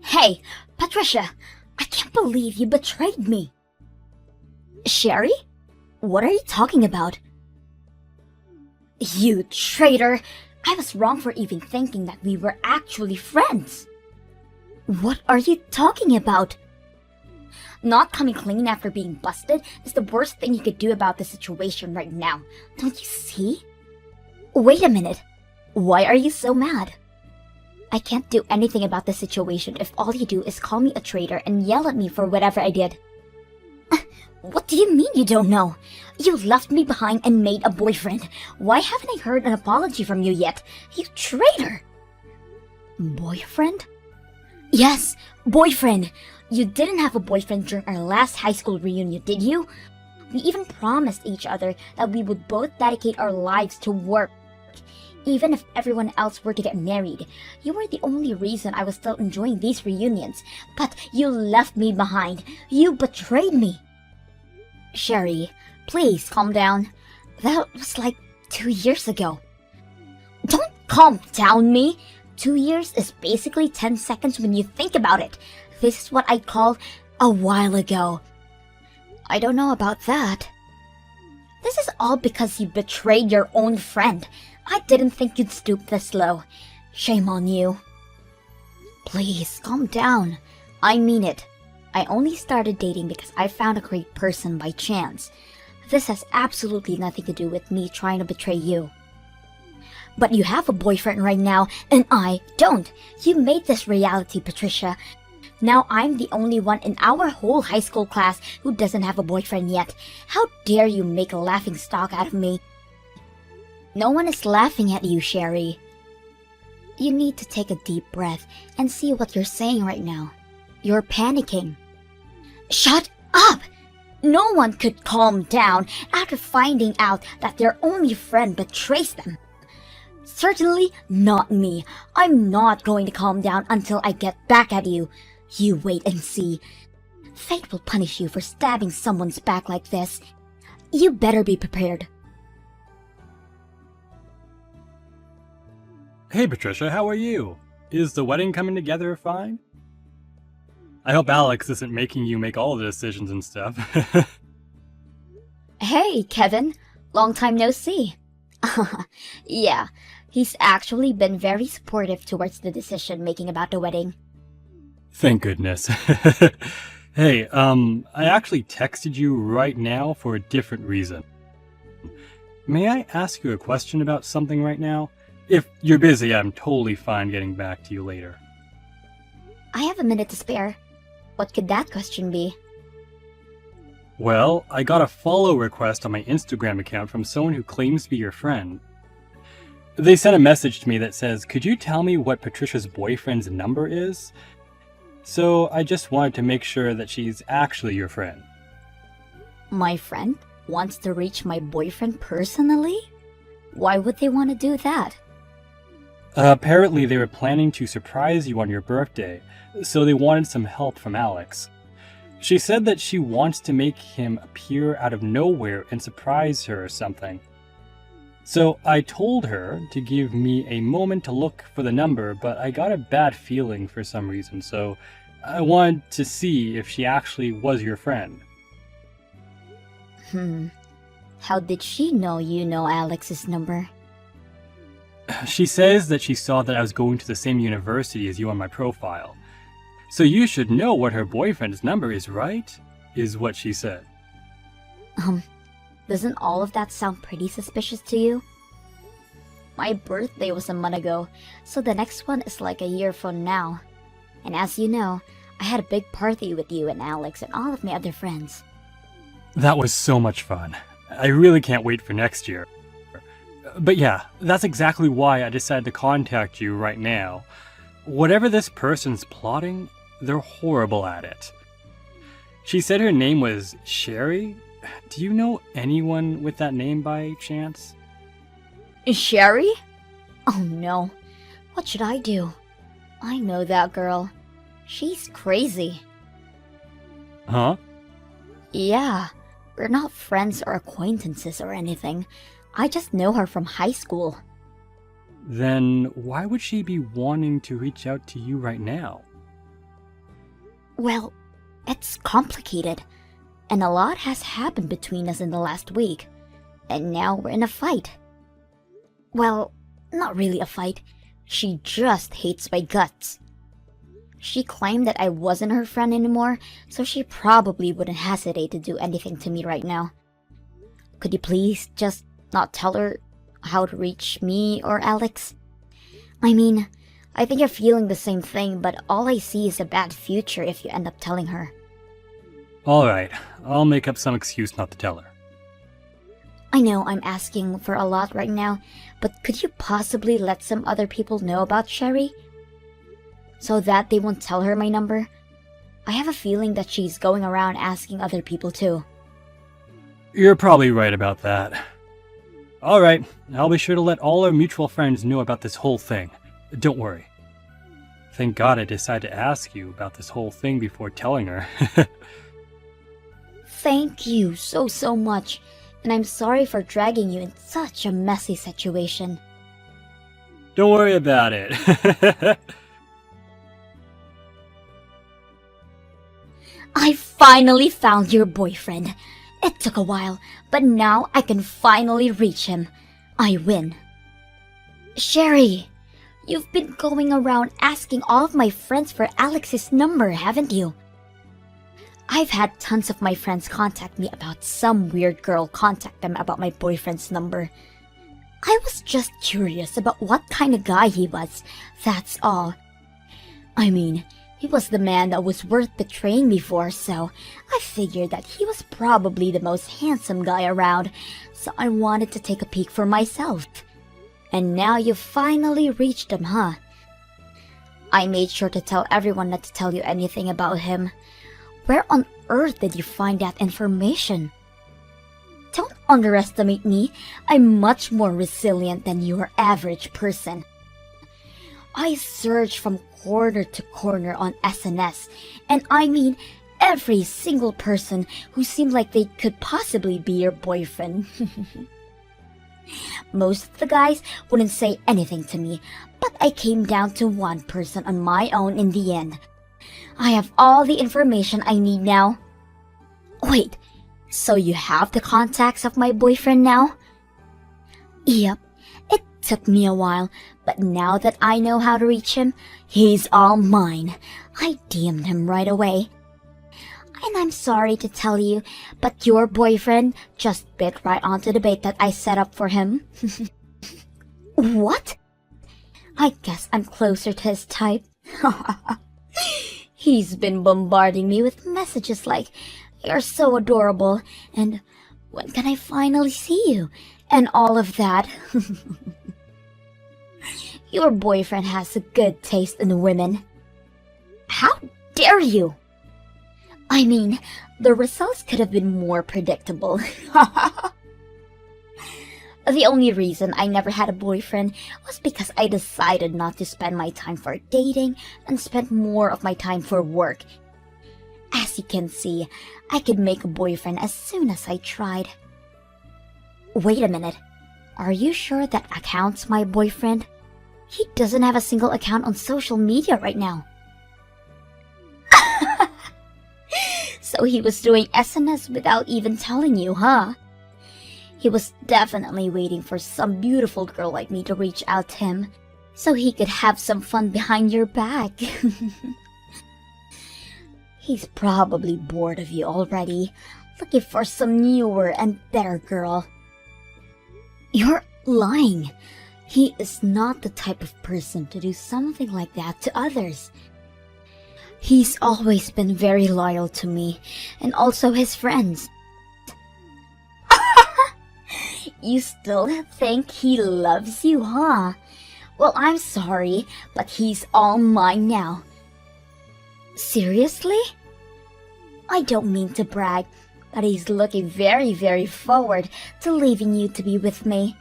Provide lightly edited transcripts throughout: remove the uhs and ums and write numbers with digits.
Hey, Patricia, I can't believe you betrayed me. Sherry? What are you talking about? You traitor! I was wrong for even thinking that we were actually friends. What are you talking about? Not coming clean after being busted is the worst thing you could do about the situation right now. Don't you see? Wait a minute. Why are you so mad? I can't do anything about the situation if all you do is call me a traitor and yell at me for whatever I did. What do you mean you don't know? You left me behind and made a boyfriend. Why haven't I heard an apology from you yet? You traitor! Boyfriend? Yes, boyfriend. You didn't have a boyfriend during our last high school reunion, did you? We even promised each other that we would both dedicate our lives to work. Even if everyone else were to get married, you were the only reason I was still enjoying these reunions. But you left me behind. You betrayed me. Sherry, please calm down. That was like 2 years ago. Don't calm down me. 2 years is basically 10 seconds when you think about it. This is what I call a while ago. I don't know about that. This is all because you betrayed your own friend. I didn't think you'd stoop this low. Shame on you. Please, calm down. I mean it. I only started dating because I found a great person by chance. This has absolutely nothing to do with me trying to betray you. But you have a boyfriend right now, and I don't. You made this reality, Patricia. Now I'm the only one in our whole high school class who doesn't have a boyfriend yet. How dare you make a laughingstock out of me? No one is laughing at you, Sherry. You need to take a deep breath and see what you're saying right now. You're panicking. Shut up! No one could calm down after finding out that their only friend betrays them. Certainly not me. I'm not going to calm down until I get back at you. You wait and see. Fate will punish you for stabbing someone's back like this. You better be prepared. Hey Patricia, how are you? Is the wedding coming together fine? I hope Alex isn't making you make all the decisions and stuff. Hey, Kevin. Long time no see. Yeah, he's actually been very supportive towards the decision making about the wedding. Thank goodness. Hey, I actually texted you right now for a different reason. May I ask you a question about something right now? If you're busy, I'm totally fine getting back to you later. I have a minute to spare. What could that question be? Well, I got a follow request on my Instagram account from someone who claims to be your friend. They sent a message to me that says, "Could you tell me what Patricia's boyfriend's number is?" So I just wanted to make sure that she's actually your friend. My friend wants to reach my boyfriend personally? Why would they want to do that? Apparently they were planning to surprise you on your birthday, so they wanted some help from Alex. She said that she wants to make him appear out of nowhere and surprise her or something. So I told her to give me a moment to look for the number, but I got a bad feeling for some reason, so I wanted to see if she actually was your friend. How did she know you know Alex's number? She says that she saw that I was going to the same university as you on my profile. So you should know what her boyfriend's number is, right? Is what she said. Doesn't all of that sound pretty suspicious to you? My birthday was a month ago, so the next one is like a year from now. And as you know, I had a big party with you and Alex and all of my other friends. That was so much fun. I really can't wait for next year. But yeah, that's exactly why I decided to contact you right now. Whatever this person's plotting, they're horrible at it. She said her name was Sherry. Do you know anyone with that name by chance? Sherry? Oh no. What should I do? I know that girl. She's crazy. Huh? Yeah, we're not friends or acquaintances or anything. I just know her from high school. Then why would she be wanting to reach out to you right now? Well, it's complicated, and a lot has happened between us in the last week, and now we're in a fight. Well, not really a fight. She just hates my guts. She claimed that I wasn't her friend anymore, so she probably wouldn't hesitate to do anything to me right now. Could you please just not tell her how to reach me or Alex? I mean, I think you're feeling the same thing, but all I see is a bad future if you end up telling her. Alright, I'll make up some excuse not to tell her. I know I'm asking for a lot right now, but could you possibly let some other people know about Sherry? So that they won't tell her my number? I have a feeling that she's going around asking other people too. You're probably right about that. Alright, I'll be sure to let all our mutual friends know about this whole thing. Don't worry. Thank God I decided to ask you about this whole thing before telling her. Thank you so much, and I'm sorry for dragging you in such a messy situation. Don't worry about it. I finally found your boyfriend. It took a while, but now I can finally reach him. I win. Sherry, you've been going around asking all of my friends for Alex's number, haven't you? I've had tons of my friends contact me about some weird girl contact them about my boyfriend's number. I was just curious about what kind of guy he was, that's all. I mean, he was the man that was worth betraying before, so I figured that he was probably the most handsome guy around, so I wanted to take a peek for myself. And now you finally reached him, huh? I made sure to tell everyone not to tell you anything about him. Where on earth did you find that information? Don't underestimate me. I'm much more resilient than your average person. I searched from corner to corner on SNS, and I mean every single person who seemed like they could possibly be your boyfriend. Most of the guys wouldn't say anything to me, but I came down to one person on my own in the end. I have all the information I need now. Wait, so you have the contacts of my boyfriend now? Yep, it took me a while, but now that I know how to reach him, he's all mine. I DM'd him right away. And I'm sorry to tell you, but your boyfriend just bit right onto the bait that I set up for him. What? I guess I'm closer to his type. He's been bombarding me with messages like, "You're so adorable," and "When can I finally see you?" and all of that. Your boyfriend has a good taste in women. How dare you? I mean, the results could have been more predictable. The only reason I never had a boyfriend was because I decided not to spend my time for dating and spent more of my time for work. As you can see, I could make a boyfriend as soon as I tried. Wait a minute. Are you sure that account's my boyfriend? He doesn't have a single account on social media right now. So he was doing SNS without even telling you, huh? He was definitely waiting for some beautiful girl like me to reach out to him, so he could have some fun behind your back. He's probably bored of you already, looking for some newer and better girl. You're lying. He is not the type of person to do something like that to others. He's always been very loyal to me, and also his friends. You still think he loves you, huh? Well, I'm sorry, but he's all mine now. Seriously? I don't mean to brag, but he's looking very forward to leaving you to be with me.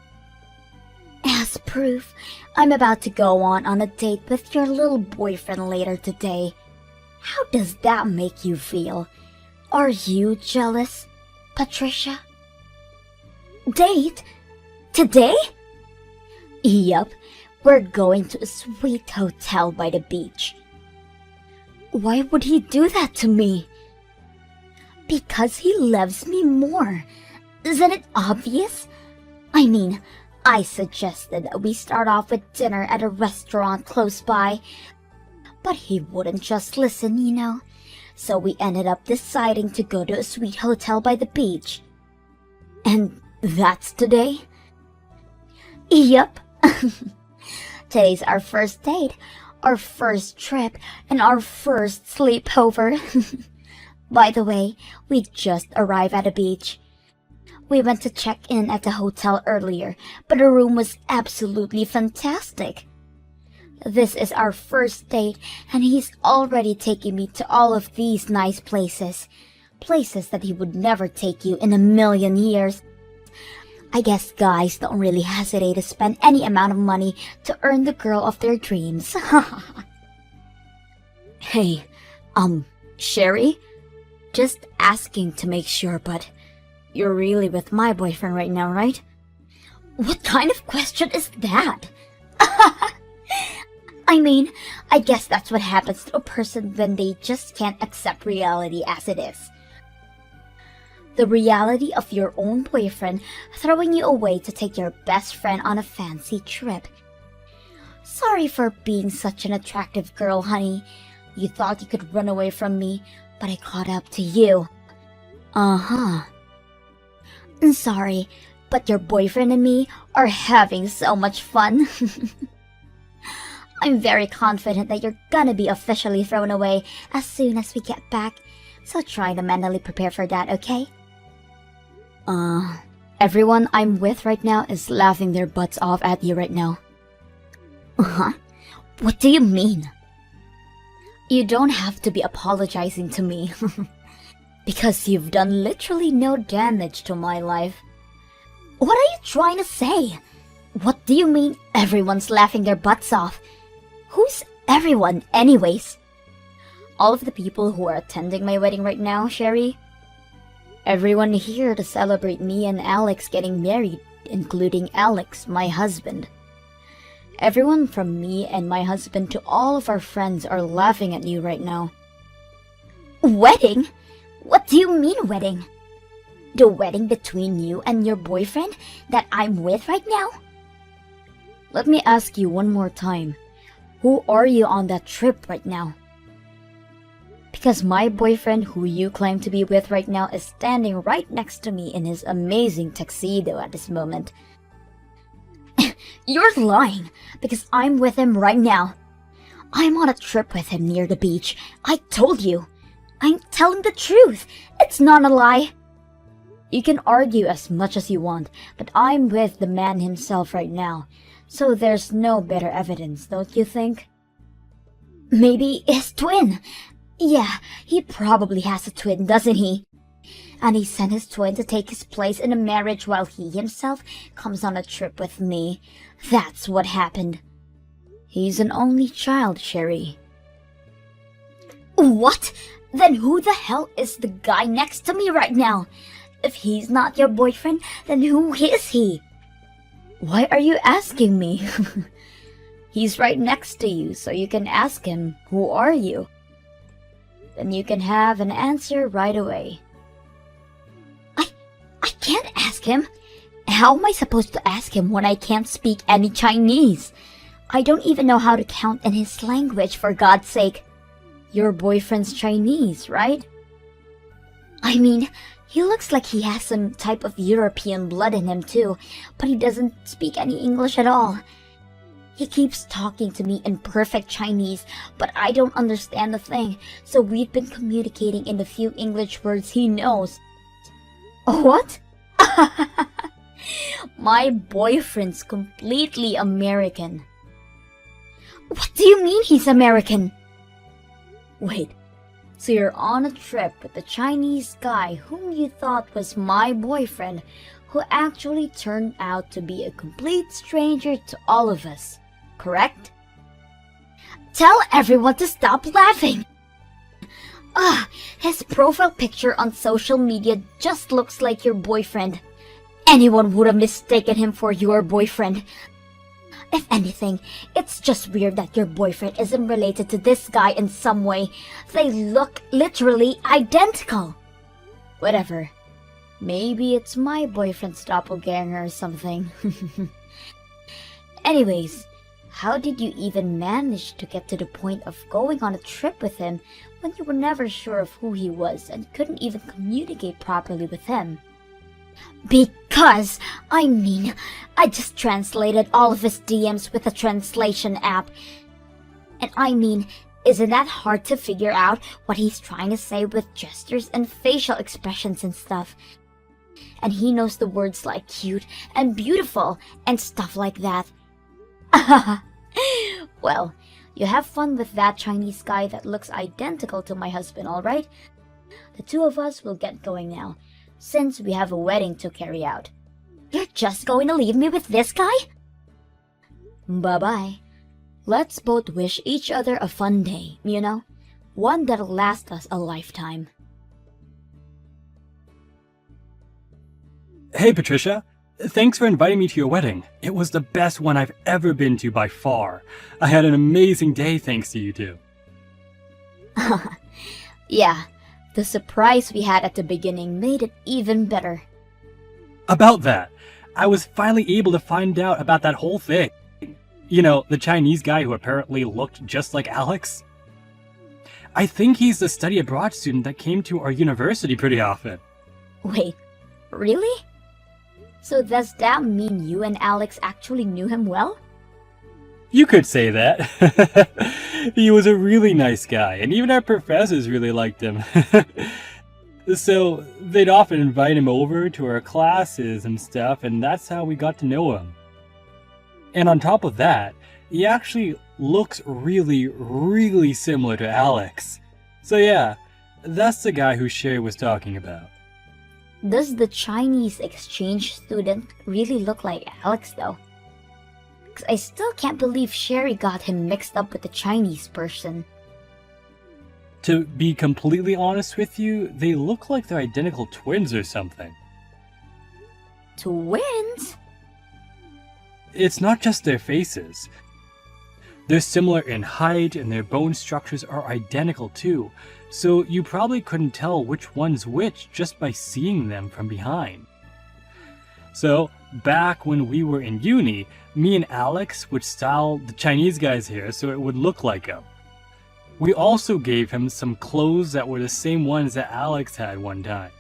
As proof, I'm about to go on a date with your little boyfriend later today. How does that make you feel? Are you jealous, Patricia? Date? Today? Yup, we're going to a sweet hotel by the beach. Why would he do that to me? Because he loves me more. Isn't it obvious? I mean, I suggested that we start off with dinner at a restaurant close by, but he wouldn't just listen, you know. So we ended up deciding to go to a sweet hotel by the beach. And that's today? Yep. Today's our first date, our first trip, and our first sleepover. By the way, we just arrived at a beach. We went to check in at the hotel earlier, but the room was absolutely fantastic. This is our first date, and he's already taking me to all of these nice places. Places that he would never take you in a million years. I guess guys don't really hesitate to spend any amount of money to earn the girl of their dreams. Hey, Sherry? Just asking to make sure, but you're really with my boyfriend right now, right? What kind of question is that? I mean, I guess that's what happens to a person when they just can't accept reality as it is. The reality of your own boyfriend throwing you away to take your best friend on a fancy trip. Sorry for being such an attractive girl, honey. You thought you could run away from me, but I caught up to you. Uh-huh. Sorry, but your boyfriend and me are having so much fun. I'm very confident that you're gonna be officially thrown away as soon as we get back, so try to mentally prepare for that, okay? Everyone I'm with right now is laughing their butts off at you right now. Huh? What do you mean? You don't have to be apologizing to me. Because you've done literally no damage to my life. What are you trying to say? What do you mean everyone's laughing their butts off? Who's everyone anyways? All of the people who are attending my wedding right now, Sherry. Everyone here to celebrate me and Alex getting married, including Alex, my husband. Everyone from me and my husband to all of our friends are laughing at you right now. Wedding? What do you mean wedding? The wedding between you and your boyfriend that I'm with right now? Let me ask you one more time. Who are you on that trip right now? Because my boyfriend who you claim to be with right now is standing right next to me in his amazing tuxedo at this moment. You're lying, because I'm with him right now. I'm on a trip with him near the beach. I told you. I'm telling the truth. It's not a lie. You can argue as much as you want, but I'm with the man himself right now. So there's no better evidence, don't you think? Maybe his twin. Yeah, he probably has a twin, doesn't he? And he sent his twin to take his place in a marriage while he himself comes on a trip with me. That's what happened. He's an only child, Sherry. What? Then who the hell is the guy next to me right now? If he's not your boyfriend, then who is he? Why are you asking me? He's right next to you, so you can ask him, who are you? Then you can have an answer right away. I can't ask him. How am I supposed to ask him when I can't speak any Chinese? I don't even know how to count in his language, for God's sake. Your boyfriend's Chinese, right? I mean, he looks like he has some type of European blood in him too, but he doesn't speak any English at all. He keeps talking to me in perfect Chinese, but I don't understand a thing, so we've been communicating in the few English words he knows. What? My boyfriend's completely American. What do you mean he's American? Wait, so you're on a trip with the Chinese guy whom you thought was my boyfriend, who actually turned out to be a complete stranger to all of us, correct? Tell everyone to stop laughing! His profile picture on social media just looks like your boyfriend. Anyone would have mistaken him for your boyfriend. If anything, it's just weird that your boyfriend isn't related to this guy in some way. They look literally identical. Whatever. Maybe it's my boyfriend's doppelganger or something. Anyways, how did you even manage to get to the point of going on a trip with him when you were never sure of who he was and couldn't even communicate properly with him? Because, I just translated all of his DMs with a translation app. And isn't that hard to figure out what he's trying to say with gestures and facial expressions and stuff? And he knows the words like cute and beautiful and stuff like that. Well, you have fun with that Chinese guy that looks identical to my husband, alright? The two of us will get going now, since we have a wedding to carry out. You're just going to leave me with this guy? Bye-bye. Let's both wish each other a fun day, you know? One that'll last us a lifetime. Hey, Patricia. Thanks for inviting me to your wedding. It was the best one I've ever been to by far. I had an amazing day thanks to you two. Yeah, the surprise we had at the beginning made it even better. About that, I was finally able to find out about that whole thing. You know, the Chinese guy who apparently looked just like Alex. I think he's the study abroad student that came to our university pretty often. Wait, really? So does that mean you and Alex actually knew him well? You could say that. He was a really nice guy, and even our professors really liked him. So they'd often invite him over to our classes and stuff, and that's how we got to know him. And on top of that, he actually looks really, really similar to Alex. So yeah, that's the guy who Sherry was talking about. Does the Chinese exchange student really look like Alex though? 'Cause I still can't believe Sherry got him mixed up with the Chinese person. To be completely honest with you, they look like they're identical twins or something. Twins? It's not just their faces. They're similar in height and their bone structures are identical too, so you probably couldn't tell which one's which just by seeing them from behind. So, back when we were in uni, me and Alex would style the Chinese guy's hair so it would look like him. We also gave him some clothes that were the same ones that Alex had one time.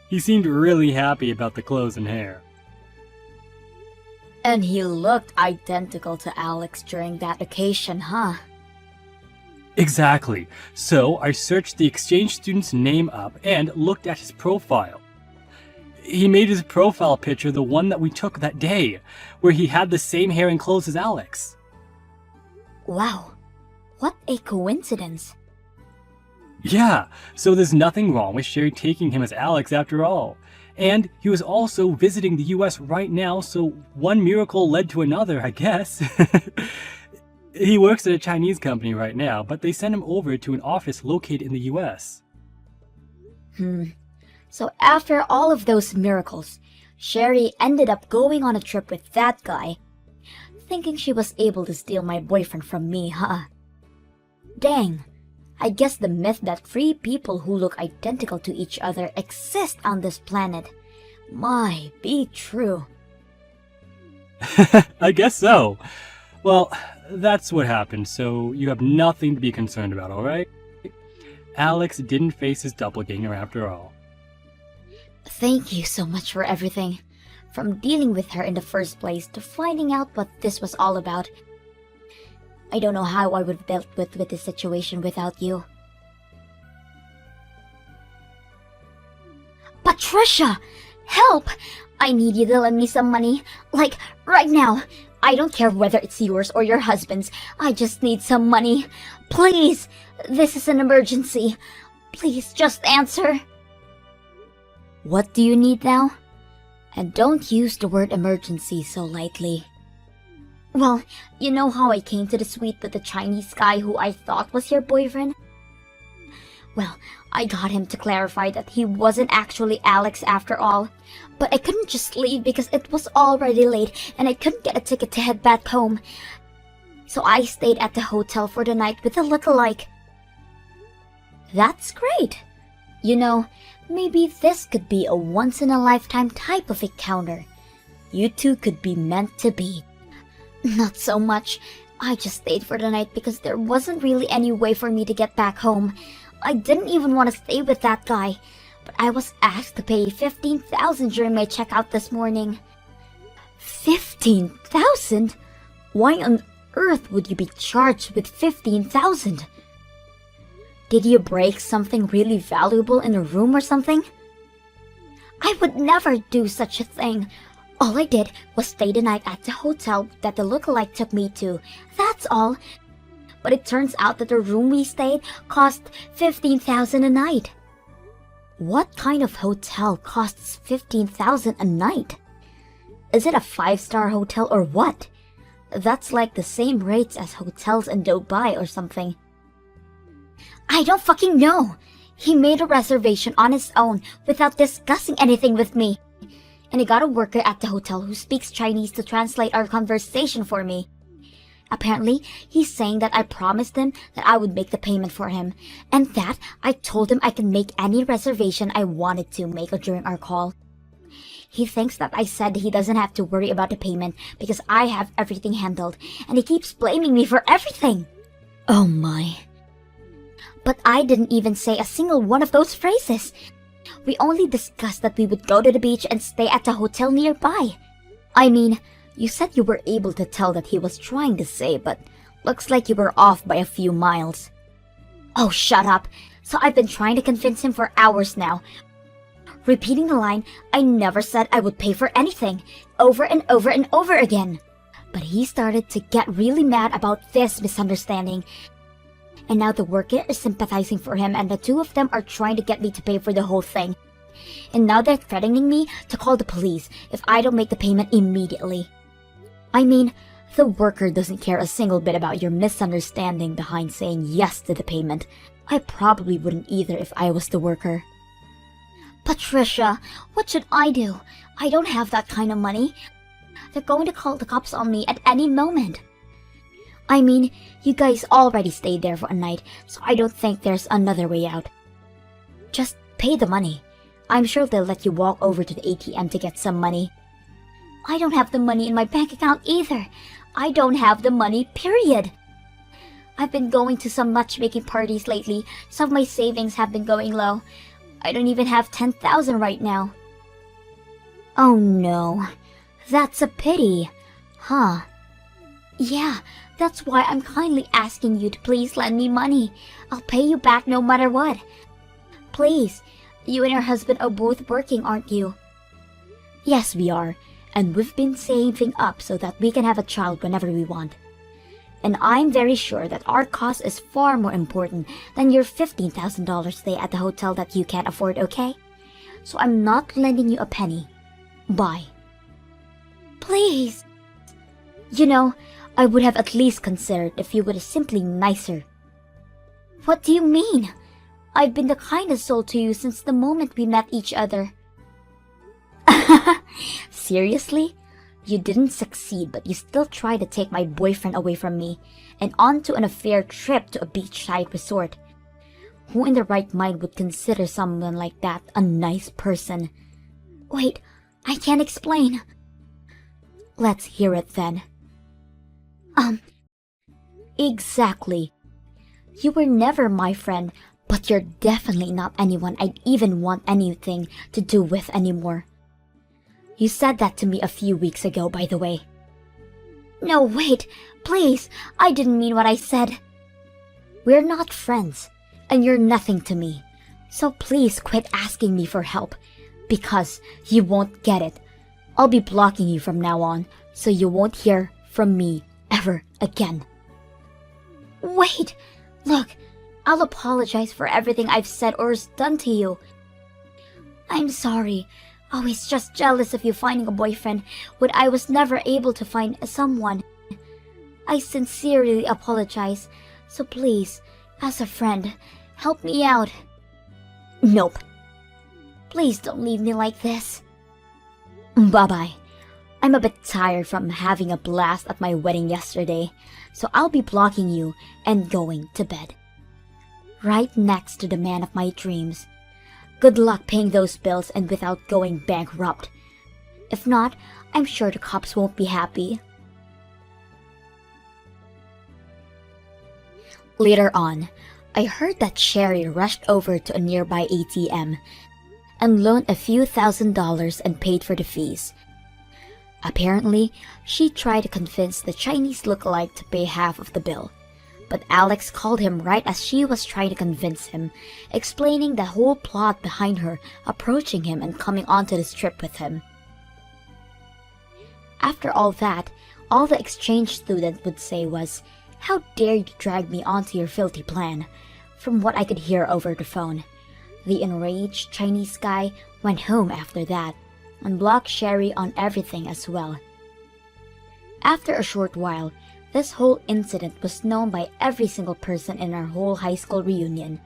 He seemed really happy about the clothes and hair. And he looked identical to Alex during that occasion, huh? Exactly. So I searched the exchange student's name up and looked at his profile. He made his profile picture the one that we took that day, where he had the same hair and clothes as Alex. Wow, what a coincidence. Yeah, so there's nothing wrong with Sherry taking him as Alex after all. And he was also visiting the US right now, so one miracle led to another, I guess. He works at a Chinese company right now, but they sent him over to an office located in the US. So after all of those miracles, Sherry ended up going on a trip with that guy, thinking she was able to steal my boyfriend from me, huh? Dang. I guess the myth that three people who look identical to each other exist on this planet might be true. I guess so. Well, that's what happened, so you have nothing to be concerned about, alright? Alex didn't face his doppelganger after all. Thank you so much for everything. From dealing with her in the first place to finding out what this was all about. I don't know how I would have dealt with this situation without you. Patricia! Help! I need you to lend me some money. Like, right now. I don't care whether it's yours or your husband's. I just need some money. Please! This is an emergency. Please just answer. What do you need now? And don't use the word emergency so lightly. Well, you know how I came to the suite with the Chinese guy who I thought was your boyfriend? Well, I got him to clarify that he wasn't actually Alex after all. But I couldn't just leave because it was already late and I couldn't get a ticket to head back home. So I stayed at the hotel for the night with a lookalike. That's great. You know, maybe this could be a once-in-a-lifetime type of encounter. You two could be meant to be. Not so much. I just stayed for the night because there wasn't really any way for me to get back home. I didn't even want to stay with that guy, but I was asked to pay $15,000 during my checkout this morning. 15,000? Why on earth would you be charged with 15,000? Did you break something really valuable in a room or something? I would never do such a thing. All I did was stay the night at the hotel that the lookalike took me to. That's all. But it turns out that the room we stayed cost $15,000 a night. What kind of hotel costs $15,000 a night? Is it a 5-star hotel or what? That's like the same rates as hotels in Dubai or something. I don't fucking know. He made a reservation on his own without discussing anything with me. And I got a worker at the hotel who speaks Chinese to translate our conversation for me. Apparently, he's saying that I promised him that I would make the payment for him, and that I told him I can make any reservation I wanted to make during our call. He thinks that I said he doesn't have to worry about the payment because I have everything handled, and he keeps blaming me for everything. Oh my. But I didn't even say a single one of those phrases. We only discussed that we would go to the beach and stay at a hotel nearby. I mean, you said you were able to tell that he was trying to say, but looks like you were off by a few miles. Oh, shut up. So I've been trying to convince him for hours now. Repeating the line, I never said I would pay for anything, over and over and over again. But he started to get really mad about this misunderstanding. And now the worker is sympathizing for him and the two of them are trying to get me to pay for the whole thing. And now they're threatening me to call the police if I don't make the payment immediately. I mean, the worker doesn't care a single bit about your misunderstanding behind saying yes to the payment. I probably wouldn't either if I was the worker. Patricia, what should I do? I don't have that kind of money. They're going to call the cops on me at any moment. I mean, you guys already stayed there for a night, so I don't think there's another way out. Just pay the money. I'm sure they'll let you walk over to the ATM to get some money. I don't have the money in my bank account either. I don't have the money, period. I've been going to some matchmaking parties lately. Some of my savings have been going low. I don't even have 10,000 right now. Oh no. That's a pity. Huh. Yeah, that's why I'm kindly asking you to please lend me money. I'll pay you back no matter what. Please. You and your husband are both working, aren't you? Yes, we are. And we've been saving up so that we can have a child whenever we want. And I'm very sure that our cause is far more important than your $15,000 stay at the hotel that you can't afford, okay? So I'm not lending you a penny. Bye. Please. You know, I would have at least considered if you were simply nicer. What do you mean? I've been the kindest soul to you since the moment we met each other. Seriously? You didn't succeed, but you still tried to take my boyfriend away from me and onto an affair trip to a beachside resort. Who in their right mind would consider someone like that a nice person? Wait, I can't explain. Let's hear it then. Exactly. You were never my friend, but you're definitely not anyone I'd even want anything to do with anymore. You said that to me a few weeks ago, by the way. No, wait, please, I didn't mean what I said. We're not friends, and you're nothing to me. So please quit asking me for help, because you won't get it. I'll be blocking you from now on, so you won't hear from me ever again. Wait, look, I'll apologize for everything I've said or done to you. I'm sorry. I was just jealous of you finding a boyfriend when I was never able to find someone. I sincerely apologize. So please, as a friend, Help me out. Nope. Please don't leave me like this. Bye-bye. I'm a bit tired from having a blast at my wedding yesterday, so I'll be blocking you and going to bed. Right next to the man of my dreams. Good luck paying those bills and without going bankrupt. If not, I'm sure the cops won't be happy. Later on, I heard that Sherry rushed over to a nearby ATM and loaned a few $1,000s and paid for the fees. Apparently, she tried to convince the Chinese lookalike to pay half of the bill, but Alex called him right as she was trying to convince him, explaining the whole plot behind her approaching him and coming onto this trip with him. After all that, all the exchange student would say was, "How dare you drag me onto your filthy plan?" From what I could hear over the phone. The enraged Chinese guy went home after that and blocked Sherry on everything as well. After a short while, this whole incident was known by every single person in our whole high school reunion.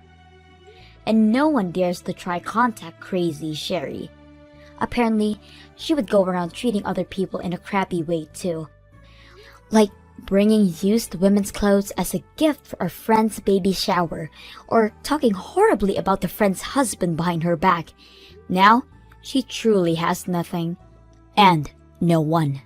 And no one dares to try contact crazy Sherry. Apparently, she would go around treating other people in a crappy way too. Like bringing used women's clothes as a gift for a friend's baby shower, or talking horribly about the friend's husband behind her back. Now, she truly has nothing. And no one.